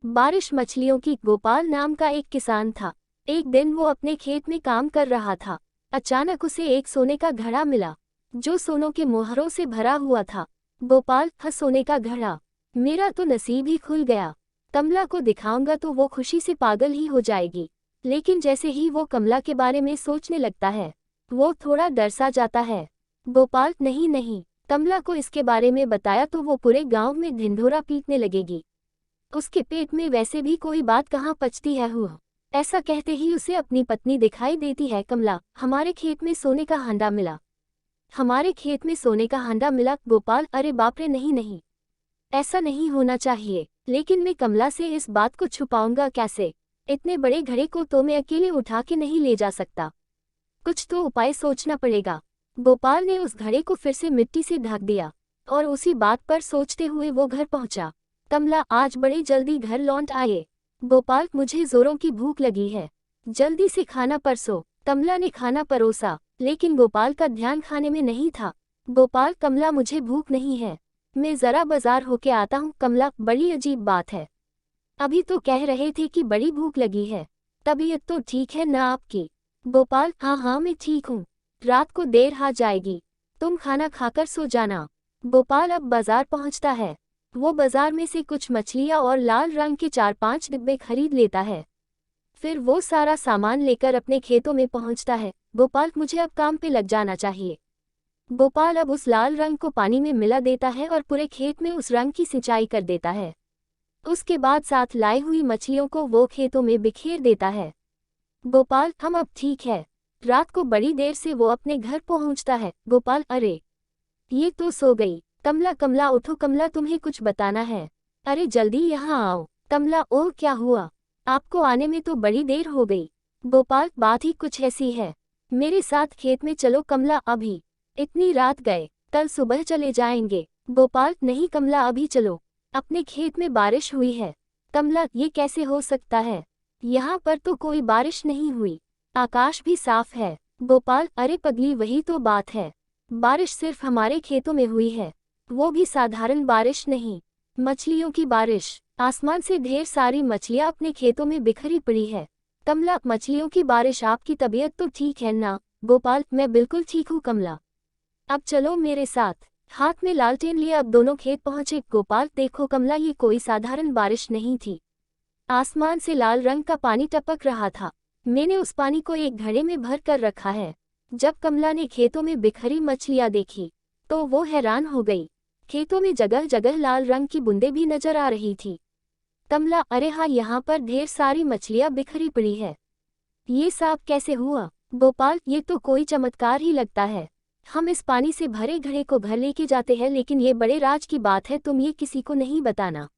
बारिश मछलियों की। गोपाल नाम का एक किसान था। एक दिन वो अपने खेत में काम कर रहा था। अचानक उसे एक सोने का घड़ा मिला, जो सोनों के मोहरों से भरा हुआ था। गोपाल, सोने का घड़ा, मेरा तो नसीब ही खुल गया। कमला को दिखाऊंगा तो वो खुशी से पागल ही हो जाएगी। लेकिन जैसे ही वो कमला के बारे में सोचने लगता है, वो थोड़ा डर सा जाता है। गोपाल, नहीं नहीं, कमला को इसके बारे में बताया तो वो पूरे गांव में ढिंढोरा पीटने लगेगी। उसके पेट में वैसे भी कोई बात कहाँ पचती है। हुआ ऐसा कहते ही उसे अपनी पत्नी दिखाई देती है। कमला, हमारे खेत में सोने का हांडा मिला। हमारे खेत में सोने का हांडा मिला। गोपाल, अरे बाप रे, नहीं नहीं, ऐसा नहीं होना चाहिए। लेकिन मैं कमला से इस बात को छुपाऊंगा कैसे? इतने बड़े घड़े को तो मैं अकेले उठा के नहीं ले जा सकता। कुछ तो उपाय सोचना पड़ेगा। गोपाल ने उस घड़े को फिर से मिट्टी से ढक दिया और उसी बात पर सोचते हुए वो घर पहुंचा। कमला आज बड़े जल्दी घर लौट आए। गोपाल, मुझे जोरों की भूख लगी है, जल्दी से खाना परसो। कमला ने खाना परोसा, लेकिन गोपाल का ध्यान खाने में नहीं था। गोपाल, कमला, मुझे भूख नहीं है, मैं जरा बाजार होके आता हूँ। कमला, बड़ी अजीब बात है, अभी तो कह रहे थे कि बड़ी भूख लगी है। तबीयत तो ठीक है ना आपकी? गोपाल, हाँ हाँ, मैं ठीक हूँ, रात को देर हो जाएगी, तुम खाना खाकर सो जाना। गोपाल अब बाजार पहुँचता है। वो बाजार में से कुछ मछलियाँ और लाल रंग के 4-5 डिब्बे खरीद लेता है। फिर वो सारा सामान लेकर अपने खेतों में पहुँचता है। गोपाल, मुझे अब काम पे लग जाना चाहिए। गोपाल अब उस लाल रंग को पानी में मिला देता है और पूरे खेत में उस रंग की सिंचाई कर देता है। उसके बाद साथ लाई हुई मछलियों को वो खेतों में बिखेर देता है। गोपाल, हम अब ठीक है। रात को बड़ी देर से वो अपने घर पहुंचता है। गोपाल, अरे ये तो सो गई। कमला, कमला उठो, कमला तुम्हें कुछ बताना है, अरे जल्दी यहाँ आओ। कमला, ओह क्या हुआ? आपको आने में तो बड़ी देर हो गई। गोपाल, बात ही कुछ ऐसी है, मेरे साथ खेत में चलो। कमला, अभी इतनी रात गए, कल सुबह चले जाएंगे। गोपाल, नहीं कमला, अभी चलो, अपने खेत में बारिश हुई है। कमला, ये कैसे हो सकता है? यहाँ पर तो कोई बारिश नहीं हुई, आकाश भी साफ है। गोपाल, अरे पगली, वही तो बात है, बारिश सिर्फ हमारे खेतों में हुई है, वो भी साधारण बारिश नहीं, मछलियों की बारिश। आसमान से ढेर सारी मछलियाँ अपने खेतों में बिखरी पड़ी है। कमला, मछलियों की बारिश, आपकी तबीयत तो ठीक है ना? गोपाल, मैं बिल्कुल ठीक हूँ कमला, अब चलो मेरे साथ। हाथ में लालटेन लिए अब दोनों खेत पहुंचे। गोपाल, देखो कमला, ये कोई साधारण बारिश नहीं थी, आसमान से लाल रंग का पानी टपक रहा था। मैंने उस पानी को एक घड़े में भर कर रखा है। जब कमला ने खेतों में बिखरी मछलियाँ देखी तो वो हैरान हो गई। खेतों में जगह जगह लाल रंग की बूंदें भी नजर आ रही थी। कमला, अरे हाँ, यहाँ पर ढेर सारी मछलियाँ बिखरी पड़ी है, ये साफ कैसे हुआ? गोपाल, ये तो कोई चमत्कार ही लगता है। हम इस पानी से भरे घड़े को घर लेके जाते हैं, लेकिन ये बड़े राज की बात है, तुम ये किसी को नहीं बताना।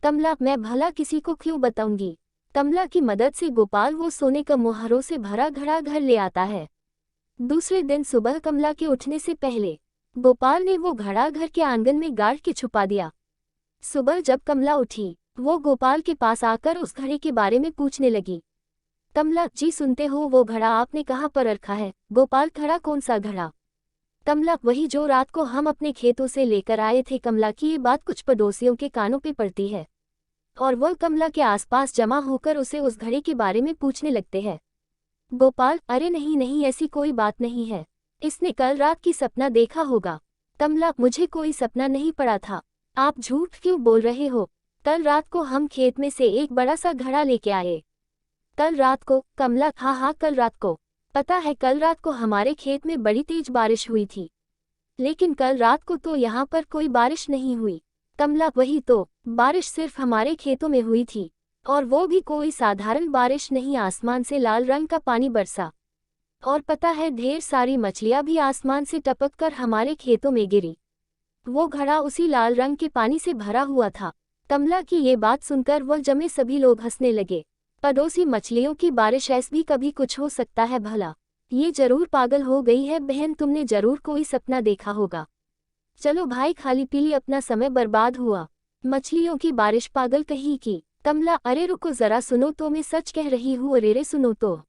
कमला, मैं भला किसी को क्यों बताऊंगी? कमला की मदद से गोपाल वो सोने का मोहरों से भरा घड़ा घर ले आता है। दूसरे दिन सुबह कमला के उठने से पहले गोपाल ने वो घड़ा घर के आंगन में गाड़ के छुपा दिया। सुबह जब कमला उठी, वो गोपाल के पास आकर उस घड़े के बारे में पूछने लगी। कमला, जी सुनते हो, वो घड़ा आपने कहाँ पर रखा है? गोपाल, घड़ा? कौन सा घड़ा? कमला, वही जो रात को हम अपने खेतों से लेकर आए थे। कमला की ये बात कुछ पड़ोसियों के कानों पे पड़ती है और वह कमला के आसपास जमा होकर उसे उस घड़े के बारे में पूछने लगते हैं। गोपाल, अरे नहीं नहीं, ऐसी कोई बात नहीं है, इसने कल रात की सपना देखा होगा। कमला, मुझे कोई सपना नहीं पड़ा था, आप झूठ क्यों बोल रहे हो? कल रात को हम खेत में से एक बड़ा सा घड़ा लेके आए। कल रात को? कमला, हाँ हाँ, कल रात को। पता है, कल रात को हमारे खेत में बड़ी तेज बारिश हुई थी, लेकिन कल रात को तो यहाँ पर कोई बारिश नहीं हुई। कमला, वही तो, बारिश सिर्फ हमारे खेतों में हुई थी, और वो भी कोई साधारण बारिश नहीं, आसमान से लाल रंग का पानी बरसा। और पता है, ढेर सारी मछलियाँ भी आसमान से टपक कर हमारे खेतों में गिरी। वो घड़ा उसी लाल रंग के पानी से भरा हुआ था। कमला की ये बात सुनकर वह जमे सभी लोग हंसने लगे। पड़ोसी, मछलियों की बारिश, ऐसे भी कभी कुछ हो सकता है भला? ये जरूर पागल हो गई है बहन, तुमने जरूर कोई सपना देखा होगा। चलो भाई, खाली पीली अपना समय बर्बाद हुआ। मछलियों की बारिश, पागल कहीं की। कमला, अरे रुको जरा, सुनो तो, मैं सच कह रही हूँ। अरे रे सुनो तो,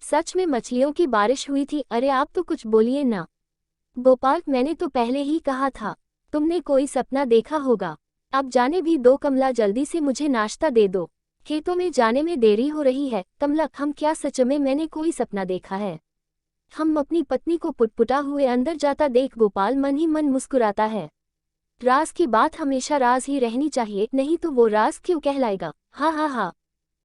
सच में मछलियों की बारिश हुई थी। अरे आप तो कुछ बोलिए ना। गोपाल, मैंने तो पहले ही कहा था, तुमने कोई सपना देखा होगा। अब जाने भी दो कमला, जल्दी से मुझे नाश्ता दे दो, खेतों में जाने में देरी हो रही है। कमला, हम क्या सच में मैंने कोई सपना देखा है? हम अपनी पत्नी को पुटपुटा हुए अंदर जाता देख गोपाल मन ही मन मुस्कुराता है। राज की बात हमेशा राज ही रहनी चाहिए, नहीं तो वो राज क्यों कहलाएगा? हा हा हा।